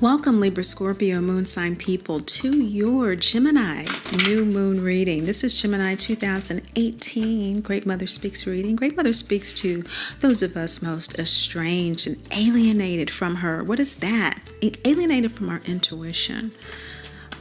Welcome, Libra, Scorpio, Moon sign people, to your Gemini new moon reading. This is Gemini 2018 Great Mother Speaks reading. Great Mother speaks to those of us most estranged and alienated from her. What is that? Alienated from our intuition,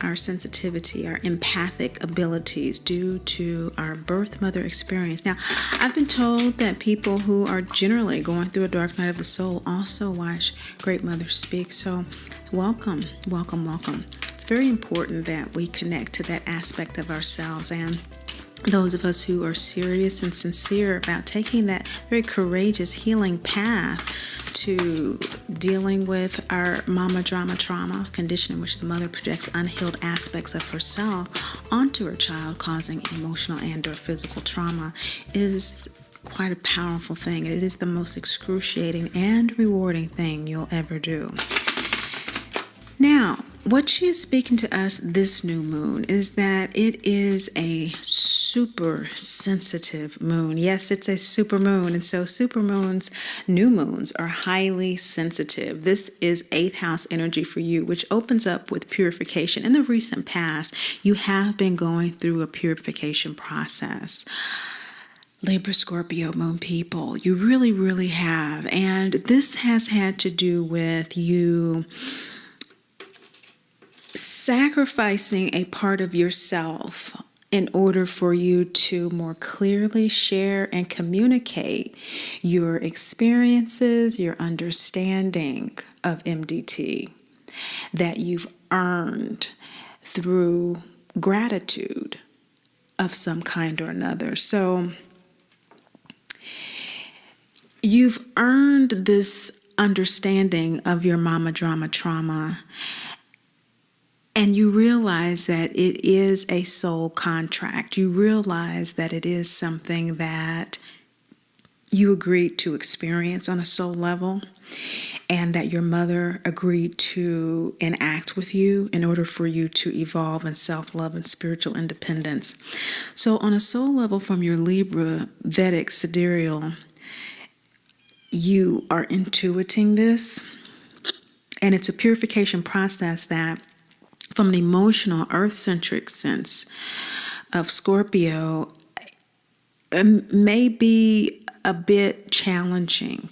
our sensitivity, our empathic abilities due to our birth mother experience. Now, I've been told that people who are generally going through a dark night of the soul also watch Great Mother Speak. So welcome, welcome, welcome. It's very important that we connect to that aspect of ourselves, and those of us who are serious and sincere about taking that very courageous healing path to dealing with our mama drama trauma condition in which the mother projects unhealed aspects of herself onto her child, causing emotional and or physical trauma, is quite a powerful thing. It is the most excruciating and rewarding thing you'll ever do. Now, what she is speaking to us this new moon is that it is a super sensitive moon. Yes, it's a super moon. And so super moons, new moons, are highly sensitive. This is 8th house energy for you, which opens up with purification. In the recent past, you have been going through a purification process. Libra, Scorpio, Moon people, you really, really have. And this has had to do with you sacrificing a part of yourself in order for you to more clearly share and communicate your experiences, your understanding of MDT that you've earned through gratitude of some kind or another. So you've earned this understanding of your mama drama trauma, and you realize that it is a soul contract. You realize that it is something that you agreed to experience on a soul level, and that your mother agreed to enact with you in order for you to evolve in self-love and spiritual independence. So on a soul level, from your Libra Vedic sidereal, you are intuiting this, and it's a purification process that, from an emotional, earth-centric sense of Scorpio, may be a bit challenging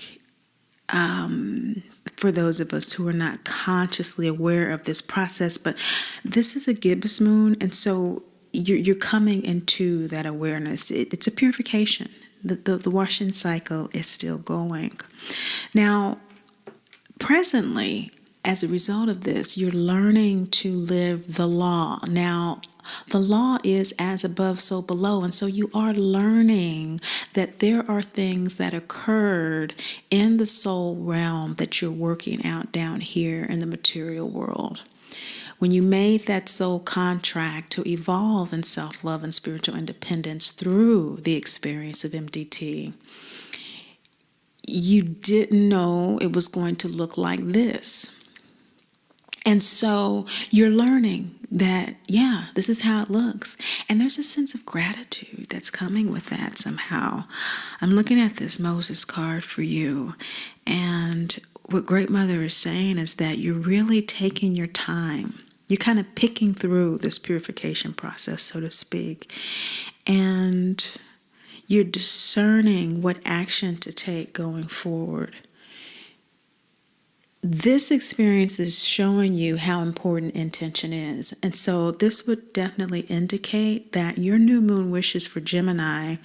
for those of us who are not consciously aware of this process. But this is a gibbous moon, and so you're coming into that awareness. It's a purification. The washing cycle is still going. Now, presently, as a result of this, you're learning to live the law. Now, the law is as above, so below. And so you are learning that there are things that occurred in the soul realm that you're working out down here in the material world. When you made that soul contract to evolve in self-love and spiritual independence through the experience of MDT, you didn't know it was going to look like this. And so you're learning that, yeah, this is how it looks. And there's a sense of gratitude that's coming with that somehow. I'm looking at this Moses card for you. And what Great Mother is saying is that you're really taking your time. You're kind of picking through this purification process, so to speak. And you're discerning what action to take going forward. This experience is showing you how important intention is. And so this would definitely indicate that your new moon wishes for Gemini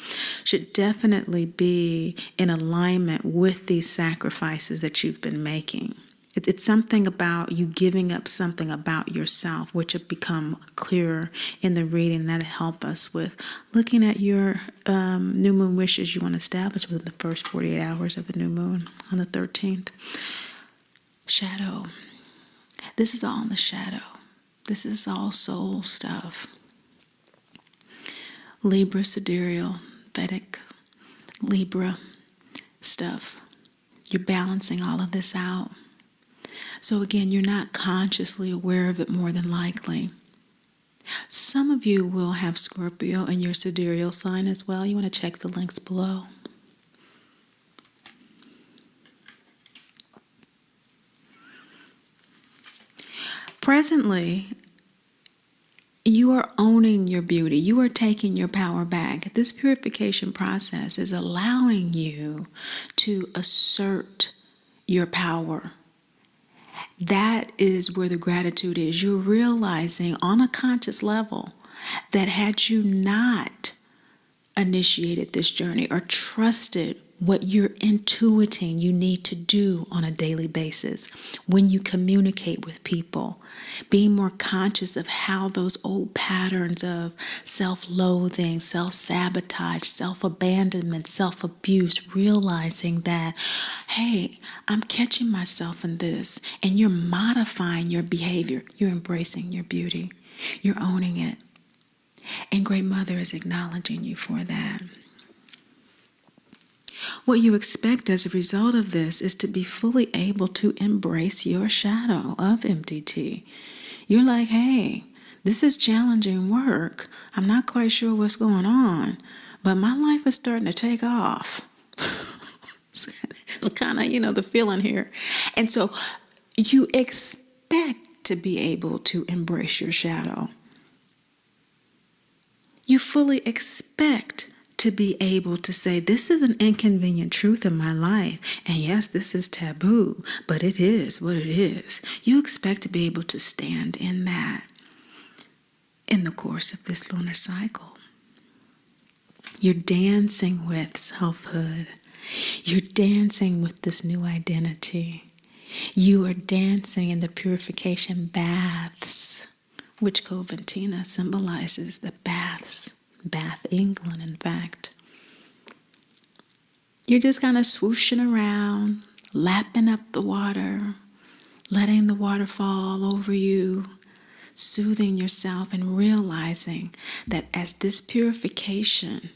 should definitely be in alignment with these sacrifices that you've been making. It's something about you giving up something about yourself, which have become clearer in the reading. That'll help us with looking at your new moon wishes you want to establish within the first 48 hours of the new moon on the 13th. Shadow. This is all in the shadow. This is all soul stuff. Libra sidereal, Vedic, Libra stuff. You're balancing all of this out. So again, you're not consciously aware of it more than likely. Some of you will have Scorpio in your sidereal sign as well. You want to check the links below. Presently, you are owning your beauty. You are taking your power back. This purification process is allowing you to assert your power. That is where the gratitude is. You're realizing on a conscious level that had you not initiated this journey or trusted what you're intuiting you need to do on a daily basis when you communicate with people, being more conscious of how those old patterns of self-loathing, self-sabotage, self-abandonment, self-abuse, realizing that, hey, I'm catching myself in this, and you're modifying your behavior. You're embracing your beauty. You're owning it. And Great Mother is acknowledging you for that. What you expect as a result of this is to be fully able to embrace your shadow of MDT. You're like, hey, this is challenging work. I'm not quite sure what's going on, but my life is starting to take off. It's kind of, the feeling here. And so you expect to be able to embrace your shadow. You fully expect to be able to say, this is an inconvenient truth in my life. And yes, this is taboo, but it is what it is. You expect to be able to stand in that in the course of this lunar cycle. You're dancing with selfhood. You're dancing with this new identity. You are dancing in the purification baths, which Coventina symbolizes the baths. Bath, England, in fact. You're just kind of swooshing around, lapping up the water, letting the water fall over you, soothing yourself, and realizing that as this purification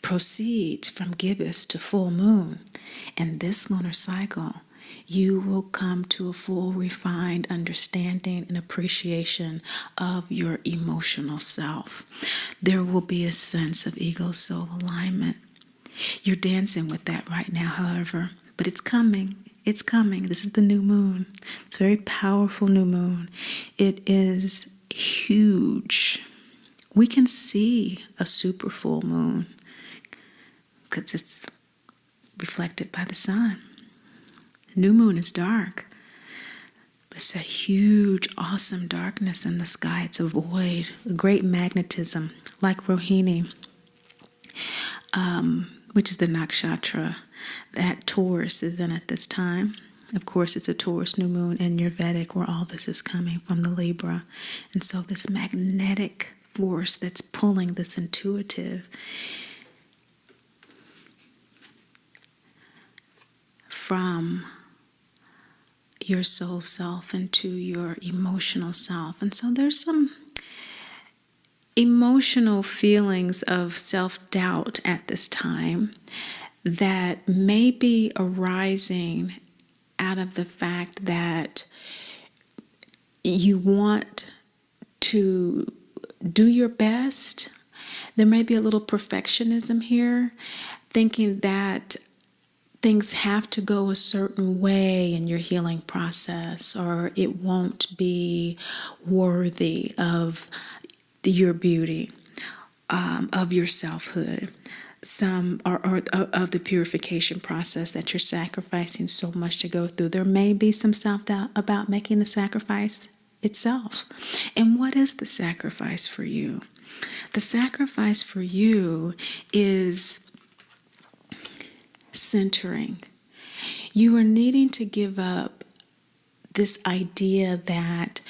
proceeds from gibbous to full moon in this lunar cycle, you will come to a full, refined understanding and appreciation of your emotional self. There will be a sense of ego-soul alignment. You're dancing with that right now, however, but it's coming. It's coming. This is the new moon. It's a very powerful new moon. It is huge. We can see a super full moon because it's reflected by the sun. New moon is dark, but it's a huge, awesome darkness in the sky. It's a void, a great magnetism, like Rohini, which is the nakshatra that Taurus is in at this time. Of course, it's a Taurus new moon in your Vedic, where all this is coming from the Libra. And so this magnetic force that's pulling this intuitive from your soul self into your emotional self. And so there's some emotional feelings of self-doubt at this time that may be arising out of the fact that you want to do your best. There may be a little perfectionism here, thinking that things have to go a certain way in your healing process, or it won't be worthy of your beauty, of your selfhood, or of the purification process that you're sacrificing so much to go through. There may be some self-doubt about making the sacrifice itself. And what is the sacrifice for you? The sacrifice for you is centering. You are needing to give up this idea that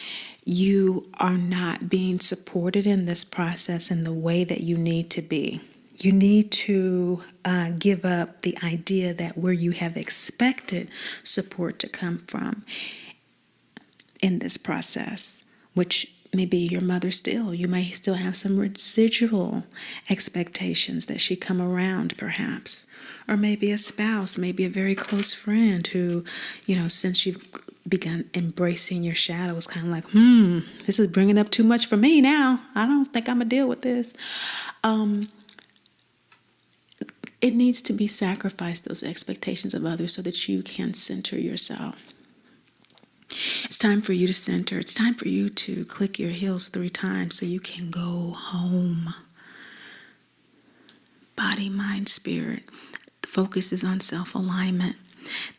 you are not being supported in this process in the way that you need to be. You need to give up the idea that where you have expected support to come from in this process, which may be your mother still. You may still have some residual expectations that she come around, perhaps. Or maybe a spouse, maybe a very close friend who, since you've begun embracing your shadow, is kind of like, this is bringing up too much for me now. I don't think I'm going to deal with this. It needs to be sacrificed, those expectations of others, so that you can center yourself. It's time for you to center. It's time for you to click your heels 3 times so you can go home. Body, mind, spirit. The focus is on self-alignment.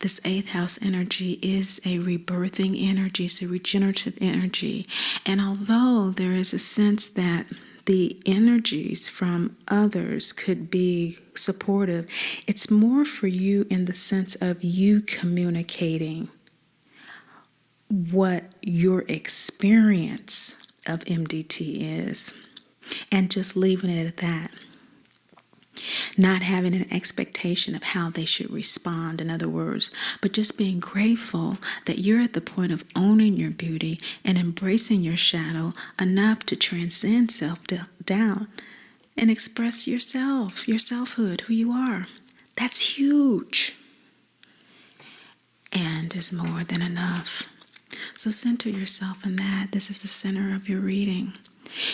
This 8th house energy is a rebirthing energy. It's a regenerative energy. And although there is a sense that the energies from others could be supportive, it's more for you in the sense of you communicating what your experience of MDT is and just leaving it at that. Not having an expectation of how they should respond, in other words, but just being grateful that you're at the point of owning your beauty and embracing your shadow enough to transcend self-doubt and express yourself, your selfhood, who you are. That's huge and is more than enough. So center yourself in that. This is the center of your reading.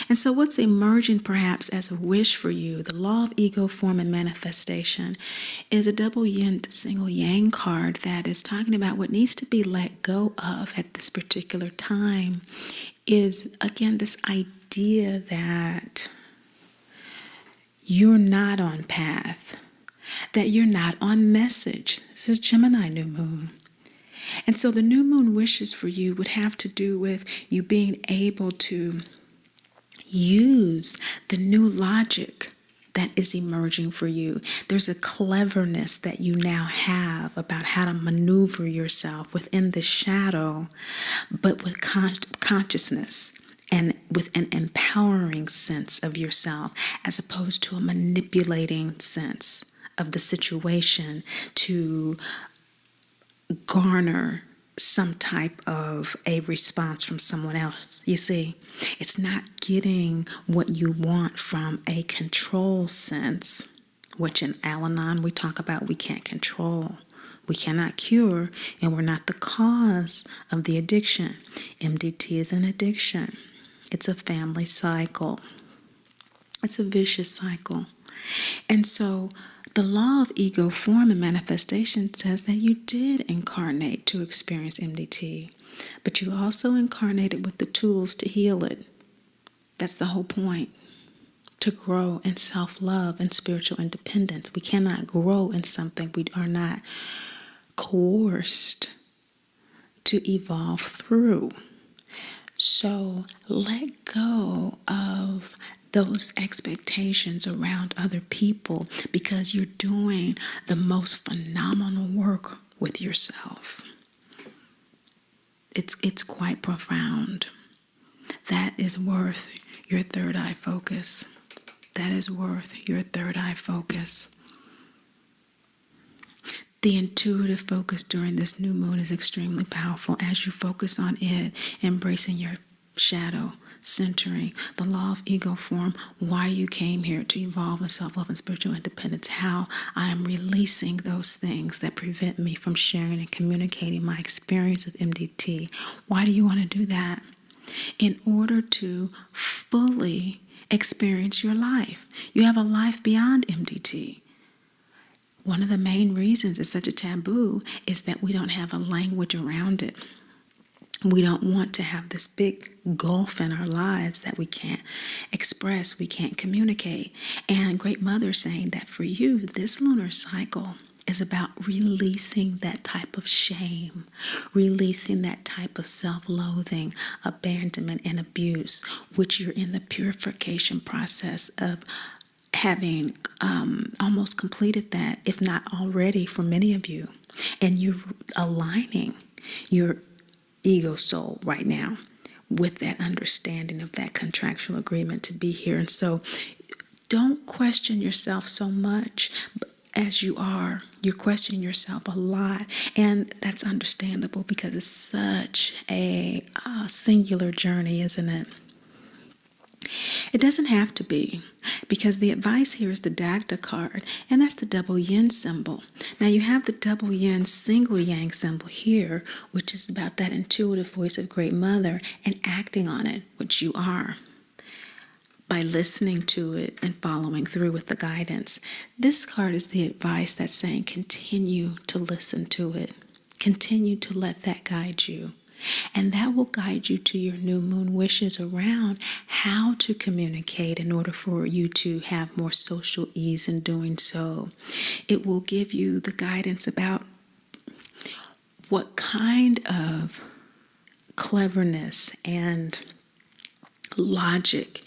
And so what's emerging perhaps as a wish for you, the law of ego, form, and manifestation, is a double yin, single yang card that is talking about what needs to be let go of at this particular time is, again, this idea that you're not on path, that you're not on message. This is Gemini new moon. And so the new moon wishes for you would have to do with you being able to use the new logic that is emerging for you. There's a cleverness that you now have about how to maneuver yourself within the shadow, but with consciousness and with an empowering sense of yourself, as opposed to a manipulating sense of the situation to garner some type of a response from someone else. You see, it's not getting what you want from a control sense, which in Al-Anon we talk about we can't control. We cannot cure, and we're not the cause of the addiction. MDT is an addiction. It's a family cycle. It's a vicious cycle. And so the law of ego, form, and manifestation says that you did incarnate to experience MDT, but you also incarnated with the tools to heal it. That's the whole point, to grow in self-love and spiritual independence. We cannot grow in something we are not coerced to evolve through. So let go of those expectations around other people, because you're doing the most phenomenal work with yourself. It's quite profound. That is worth your third eye focus. That is worth your third eye focus. The intuitive focus during this new moon is extremely powerful as you focus on it, embracing your shadow, centering the law of ego, form, why you came here to evolve in self-love and spiritual independence, how I am releasing those things that prevent me from sharing and communicating my experience of MDT. Why do you want to do that? In order to fully experience your life. You have a life beyond MDT. One of the main reasons it's such a taboo is that we don't have a language around it. We don't want to have this big gulf in our lives that we can't express, we can't communicate. And Great Mother saying that for you, this lunar cycle is about releasing that type of shame, releasing that type of self-loathing, abandonment, and abuse, which you're in the purification process of having almost completed that, if not already for many of you. And you're aligning your ego soul right now with that understanding of that contractual agreement to be here. And so don't question yourself so much as you are. You're questioning yourself a lot, and that's understandable because it's such a singular journey, isn't it? It doesn't have to be, because the advice here is the Dagda card, and that's the double yin symbol. Now you have the double yin single yang symbol here, which is about that intuitive voice of Great Mother and acting on it, which you are, by listening to it and following through with the guidance. This card is the advice that's saying continue to listen to it. Continue to let that guide you. And that will guide you to your new moon wishes around how to communicate in order for you to have more social ease in doing so. It will give you the guidance about what kind of cleverness and logic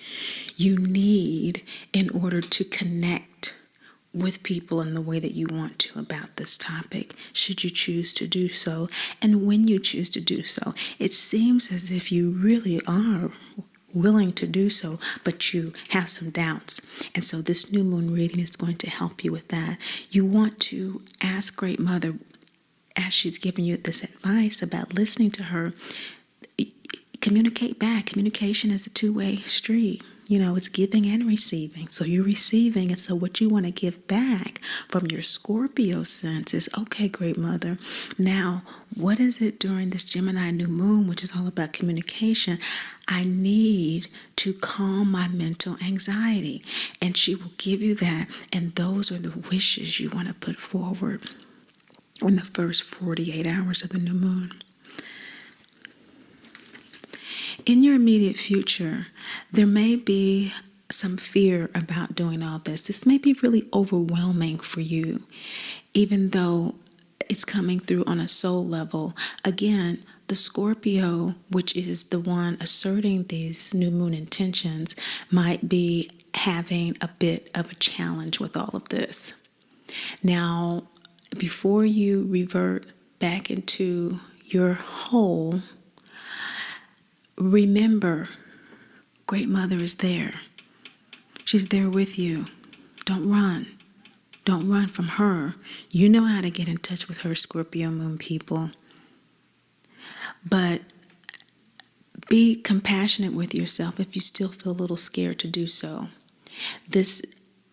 you need in order to connect with people in the way that you want to about this topic, should you choose to do so, and when you choose to do so. It seems as if you really are willing to do so, but you have some doubts. And so this new moon reading is going to help you with that. You want to ask Great Mother, as she's giving you this advice about listening to her, communicate back. Communication is a two-way street. It's giving and receiving. So you're receiving, and so what you want to give back from your Scorpio sense is, okay, Great Mother, now what is it during this Gemini new moon, which is all about communication, I need to calm my mental anxiety? And she will give you that, and those are the wishes you want to put forward in the first 48 hours of the new moon. In your immediate future, there may be some fear about doing all this. This may be really overwhelming for you, even though it's coming through on a soul level. Again, the Scorpio, which is the one asserting these new moon intentions, might be having a bit of a challenge with all of this. Now, before you revert back into your whole, remember, Great Mother is there. She's there with you. Don't run. Don't run from her. You know how to get in touch with her, Scorpio Moon people. But be compassionate with yourself if you still feel a little scared to do so. This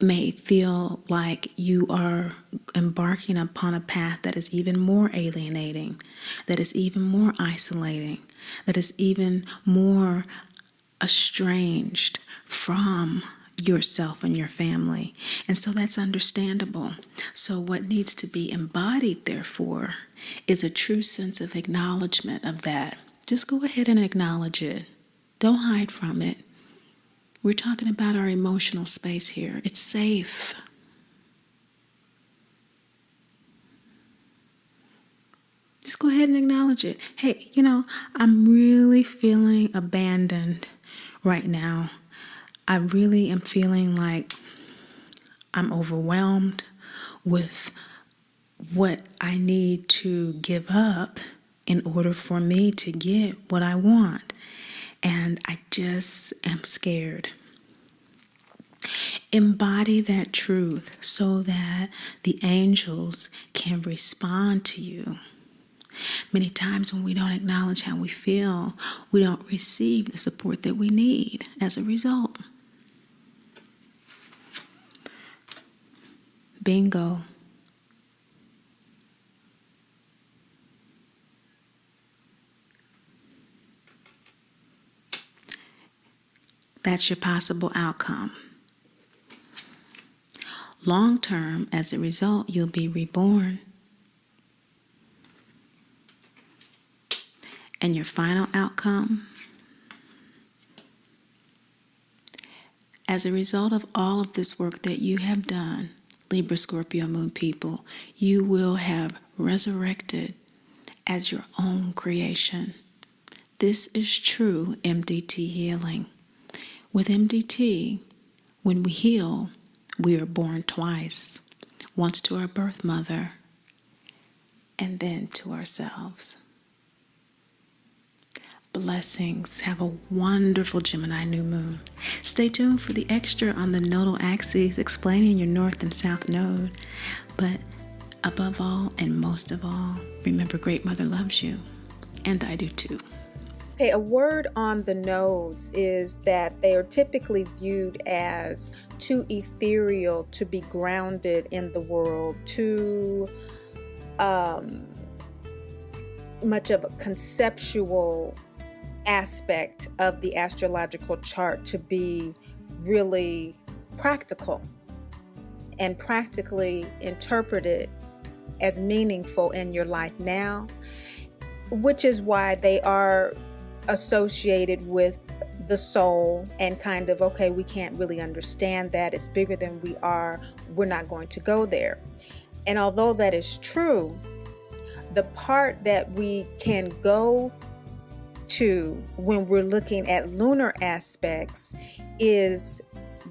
may feel like you are embarking upon a path that is even more alienating, that is even more isolating, that is even more estranged from yourself and your family. And so that's understandable. So what needs to be embodied, therefore, is a true sense of acknowledgement of that. Just go ahead and acknowledge it. Don't hide from it. We're talking about our emotional space here. It's safe. Just go ahead and acknowledge it. Hey, I'm really feeling abandoned right now. I really am feeling like I'm overwhelmed with what I need to give up in order for me to get what I want. And I just am scared. Embody that truth so that the angels can respond to you. Many times when we don't acknowledge how we feel, we don't receive the support that we need as a result. Bingo. That's your possible outcome. Long term, as a result, you'll be reborn. And your final outcome, as a result of all of this work that you have done, Libra, Scorpio, Moon people, you will have resurrected as your own creation. This is true MDT healing. With MDT, when we heal, we are born twice. Once to our birth mother, and then to ourselves. Blessings. Have a wonderful Gemini new moon. Stay tuned for the extra on the nodal axes explaining your north and south node. But above all and most of all, remember Great Mother loves you. And I do too. Okay, a word on the nodes is that they are typically viewed as too ethereal to be grounded in the world, too much of a conceptual aspect of the astrological chart to be really practical and practically interpreted as meaningful in your life now. which is why they are associated with the soul and kind of, okay, we can't really understand that. It's bigger than we are. We're not going to go there. And although that is true, the part that we can go to when we're looking at lunar aspects is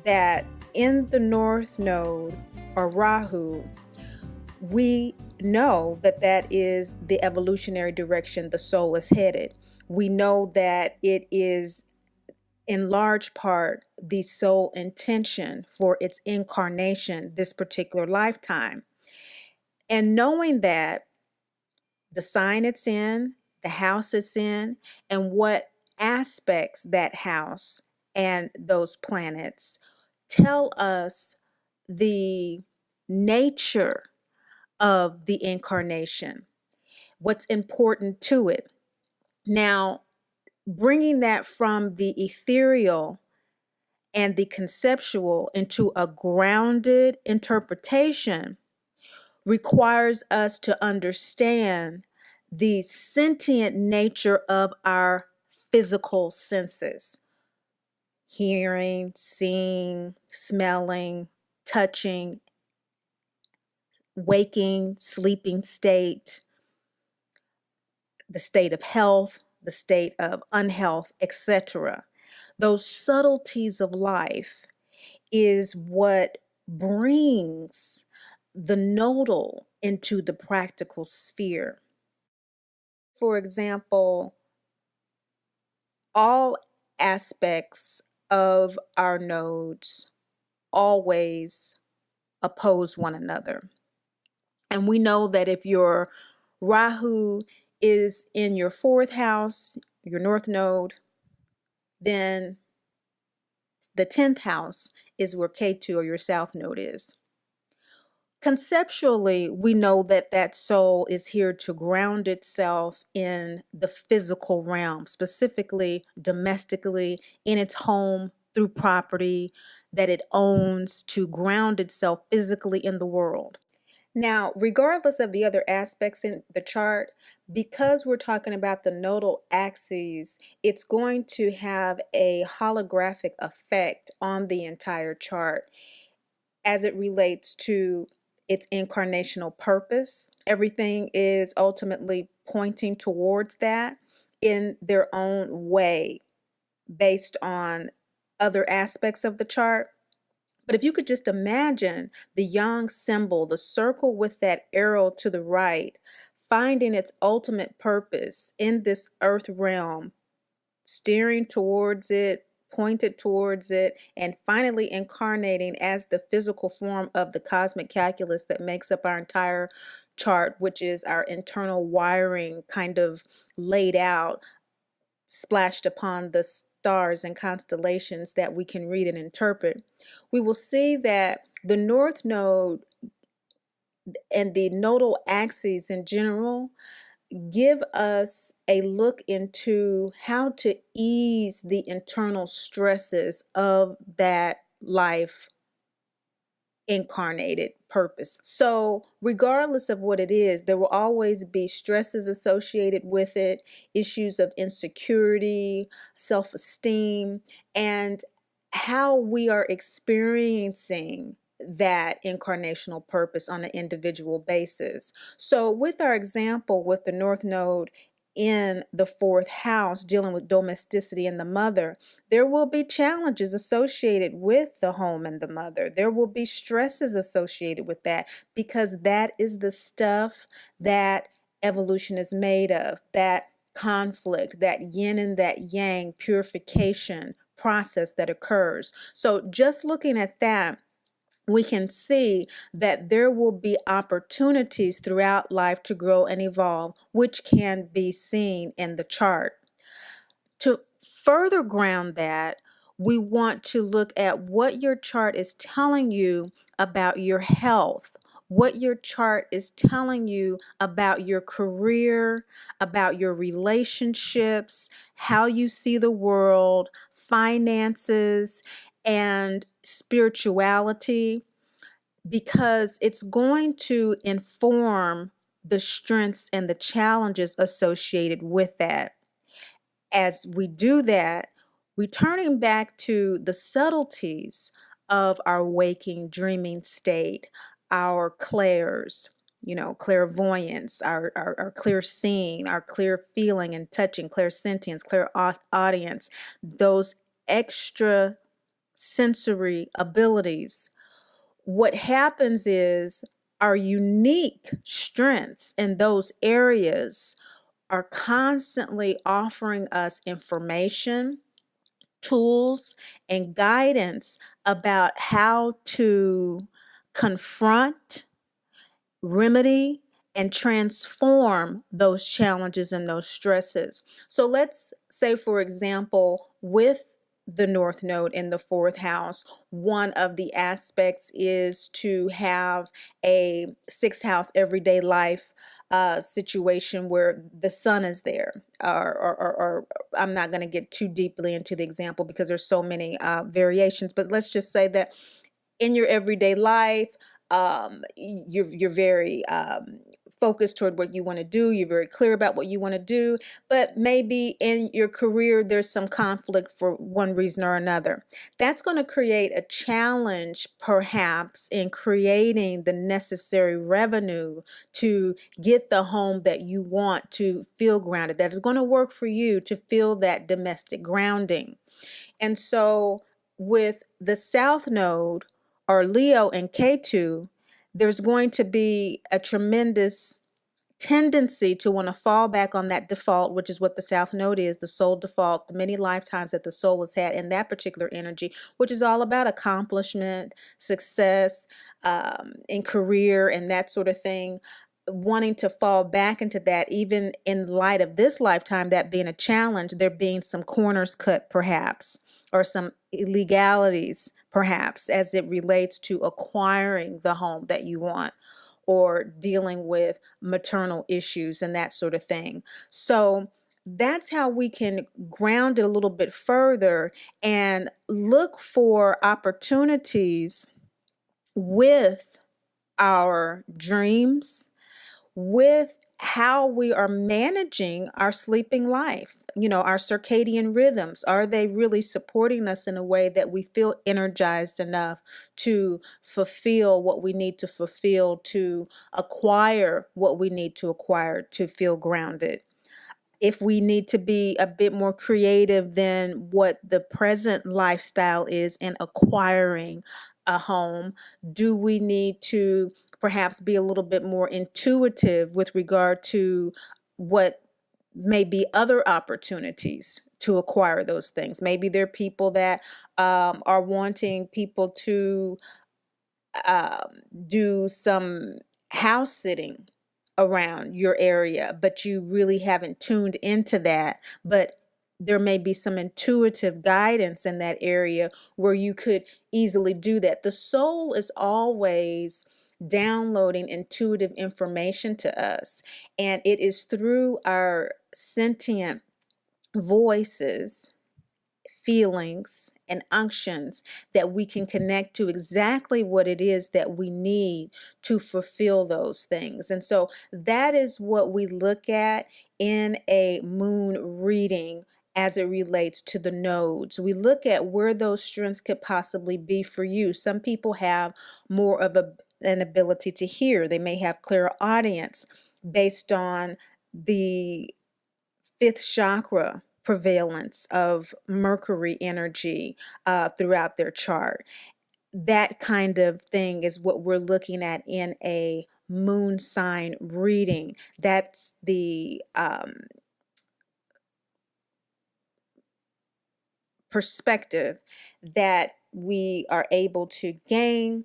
that in the North Node, or Rahu, we know that that is the evolutionary direction the soul is headed. We know that it is in large part the soul intention for its incarnation this particular lifetime. And knowing that, the sign it's in, the house it's in, and what aspects that house and those planets tell us the nature of the incarnation, what's important to it. Now, bringing that from the ethereal and the conceptual into a grounded interpretation requires us to understand the sentient nature of our physical senses: hearing, seeing, smelling, touching, waking, sleeping state, the state of health, the state of unhealth, etc. Those subtleties of life is what brings the nodal into the practical sphere. For example, all aspects of our nodes always oppose one another. And we know that if your Rahu is in your fourth house, your north node, then the 10th house is where Ketu, or your south node, is. Conceptually, we know that that soul is here to ground itself in the physical realm, specifically domestically, in its home, through property that it owns, to ground itself physically in the world. Now, regardless of the other aspects in the chart, because we're talking about the nodal axes, it's going to have a holographic effect on the entire chart as it relates to its incarnational purpose. Everything is ultimately pointing towards that in their own way based on other aspects of the chart. But if you could just imagine the yang symbol, the circle with that arrow to the right, finding its ultimate purpose in this earth realm, steering towards it, pointed towards it, and finally incarnating as the physical form of the cosmic calculus that makes up our entire chart, which is our internal wiring kind of laid out, splashed upon the stars and constellations that we can read and interpret. We will see that the north node and the nodal axes in general give us a look into how to ease the internal stresses of that life incarnated purpose. So regardless of what it is, there will always be stresses associated with it, issues of insecurity, self-esteem, and how we are experiencing that incarnational purpose on an individual basis. So with our example with the North Node in the fourth house dealing with domesticity and the mother, there will be challenges associated with the home and the mother. There will be stresses associated with that, because that is the stuff that evolution is made of, that conflict, that yin and that yang purification process that occurs. So just looking at that, we can see that there will be opportunities throughout life to grow and evolve, which can be seen in the chart. To further ground that, we want to look at what your chart is telling you about your health, what your chart is telling you about your career, about your relationships, how you see the world, finances, and spirituality, because it's going to inform the strengths and the challenges associated with that. As we do that, returning back to the subtleties of our waking dreaming state, our clairs, clairvoyance, our clear seeing, our clear feeling and touching, clairsentience, clear audience, those extra sensory abilities. What happens is our unique strengths in those areas are constantly offering us information, tools, and guidance about how to confront, remedy, and transform those challenges and those stresses. So let's say, for example, with the North Node in the fourth house, one of the aspects is to have a sixth house everyday life situation where the sun is there. Or I'm not going to get too deeply into the example because there's so many variations, but let's just say that in your everyday life, you're very focused toward what you want to do. You're very clear about what you want to do, but maybe in your career, there's some conflict for one reason or another. That's going to create a challenge, perhaps, in creating the necessary revenue to get the home that you want to feel grounded. That is going to work for you to feel that domestic grounding. And so with the South Node, or Leo and K2, there's going to be a tremendous tendency to want to fall back on that default, which is what the South Node is, the soul default, the many lifetimes that the soul has had in that particular energy, which is all about accomplishment, success, in career, and that sort of thing. Wanting to fall back into that, even in light of this lifetime, that being a challenge, there being some corners cut, perhaps, or some illegalities, perhaps, as it relates to acquiring the home that you want, or dealing with maternal issues and that sort of thing. So that's how we can ground it a little bit further and look for opportunities with our dreams, with how we are managing our sleeping life, our circadian rhythms. Are they really supporting us in a way that we feel energized enough to fulfill what we need to fulfill, to acquire what we need to acquire to feel grounded? If we need to be a bit more creative than what the present lifestyle is in acquiring a home, do we need to perhaps be a little bit more intuitive with regard to what may be other opportunities to acquire those things? Maybe there are people that are wanting people to do some house sitting around your area, but you really haven't tuned into that. But there may be some intuitive guidance in that area where you could easily do that. The soul is always downloading intuitive information to us, and it is through our sentient voices, feelings, and unctions that we can connect to exactly what it is that we need to fulfill those things. And so that is what we look at in a moon reading as it relates to the nodes. We look at where those strengths could possibly be for you. Some people have more of an ability to hear. They may have clearer audience based on the fifth chakra prevalence of Mercury energy throughout their chart. That kind of thing is what we're looking at in a moon sign reading. That's the perspective that we are able to gain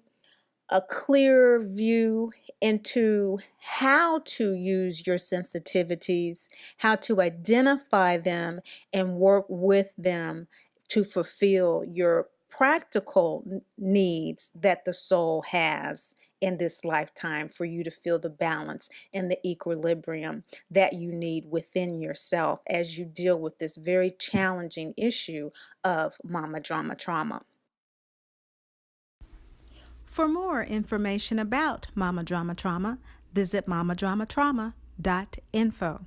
a clear view into how to use your sensitivities, how to identify them and work with them to fulfill your practical needs that the soul has in this lifetime, for you to feel the balance and the equilibrium that you need within yourself as you deal with this very challenging issue of mama drama trauma. For more information about Mama Drama Trauma, visit mamadramatrauma.info.